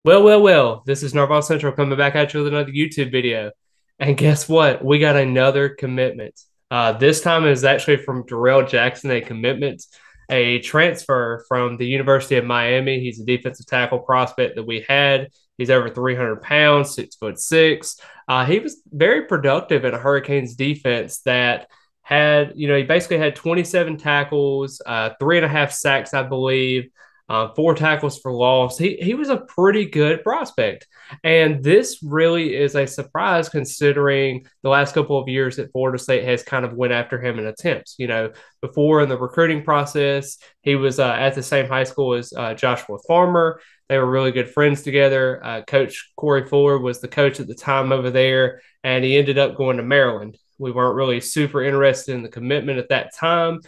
Well, this is NorvellCentral coming back at you with another YouTube video. And guess what? We got another commitment. This time it is actually from Darrell Jackson, a commitment, a transfer from the University of Miami. He's a defensive tackle prospect that we had. He's over 300 pounds, 6'6". He was very productive in a Hurricanes defense that had, he basically had 27 tackles, 3.5 sacks, I believe, 4 tackles for loss. He was a pretty good prospect, and this really is a surprise considering the last couple of years that Florida State has kind of went after him in attempts. Before in the recruiting process, he was at the same high school as Joshua Farmer. They were really good friends together. Coach Corey Fuller was the coach at the time over there, and he ended up going to Maryland. We weren't really super interested in the commitment at that time.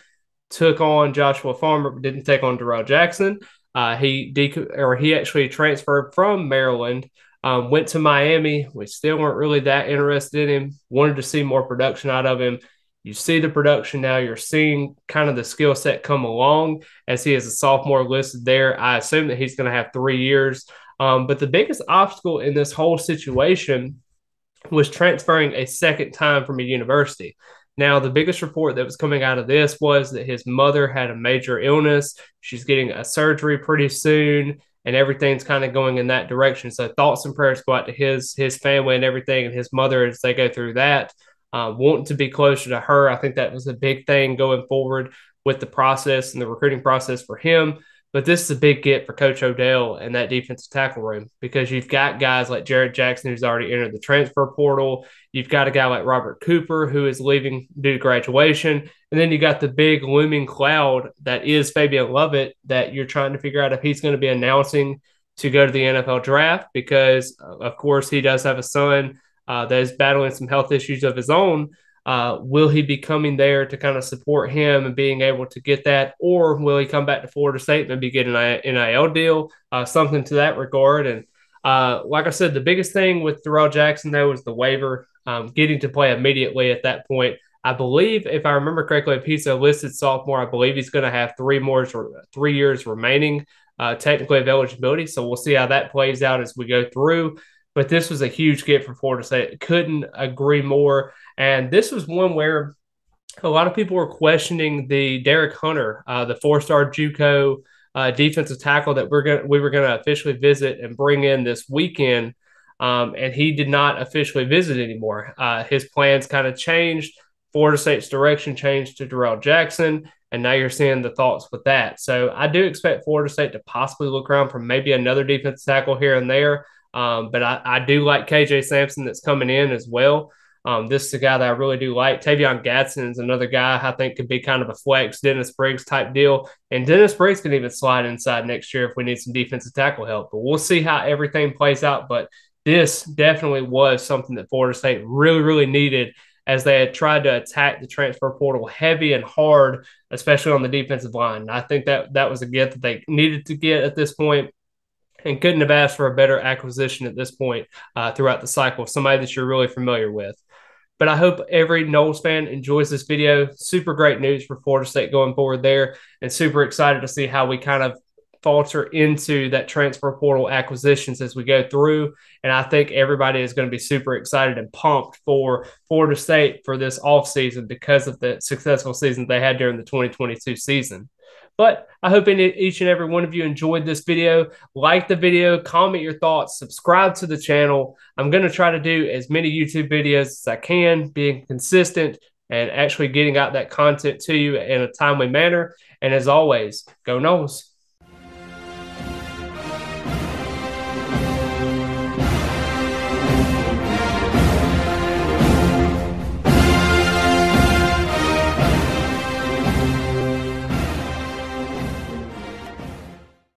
Took on Joshua Farmer, but didn't take on Darrell Jackson. He actually transferred from Maryland, went to Miami. We still weren't really that interested in him. Wanted to see more production out of him. You see the production now. You're seeing kind of the skill set come along as he is a sophomore listed there. I assume that he's going to have 3 years. But the biggest obstacle in this whole situation was transferring a second time from a university. Now, the biggest report that was coming out of this was that his mother had a major illness. She's getting a surgery pretty soon, and everything's kind of going in that direction. So, thoughts and prayers go out to his family and everything, and his mother as they go through that. Wanting to be closer to her, I think that was a big thing going forward with the process and the recruiting process for him. But this is a big get for Coach Odell and that defensive tackle room because you've got guys like Darrell Jackson, who's already entered the transfer portal. You've got a guy like Robert Cooper, who is leaving due to graduation. And then you got the big looming cloud that is Fabian Lovett that you're trying to figure out if he's going to be announcing to go to the NFL draft because, of course, he does have a son that is battling some health issues of his own. Will he be coming there to kind of support him and being able to get that, or will he come back to Florida State and maybe get an NIL deal, something to that regard? And like I said, the biggest thing with Darrell Jackson though was the waiver, getting to play immediately at that point. I believe, if I remember correctly, if he's a listed sophomore, I believe he's going to have 3 years remaining, technically of eligibility. So we'll see how that plays out as we go through. But this was a huge get for Florida State. Couldn't agree more. And this was one where a lot of people were questioning the Derek Hunter, the four-star JUCO defensive tackle that we were gonna officially visit and bring in this weekend. And he did not officially visit anymore. His plans kind of changed. Florida State's direction changed to Darrell Jackson, and now you're seeing the thoughts with that. So I do expect Florida State to possibly look around for maybe another defensive tackle here and there. But I do like KJ Sampson that's coming in as well. This is a guy that I really do like. Tavion Gadsden is another guy I think could be kind of a flex Dennis Briggs type deal. And Dennis Briggs can even slide inside next year if we need some defensive tackle help. But we'll see how everything plays out. But this definitely was something that Florida State really, really needed as they had tried to attack the transfer portal heavy and hard, especially on the defensive line. And I think that was a gift that they needed to get at this point and couldn't have asked for a better acquisition at this point throughout the cycle, somebody that you're really familiar with. But I hope every Noles fan enjoys this video. Super great news for Florida State going forward there, and super excited to see how we kind of falter into that transfer portal acquisitions as we go through. And I think everybody is going to be super excited and pumped for Florida State for this offseason because of the successful season they had during the 2022 season. But I hope each and every one of you enjoyed this video. Like the video, comment your thoughts, subscribe to the channel. I'm going to try to do as many YouTube videos as I can, being consistent and actually getting out that content to you in a timely manner. And as always, go Noles.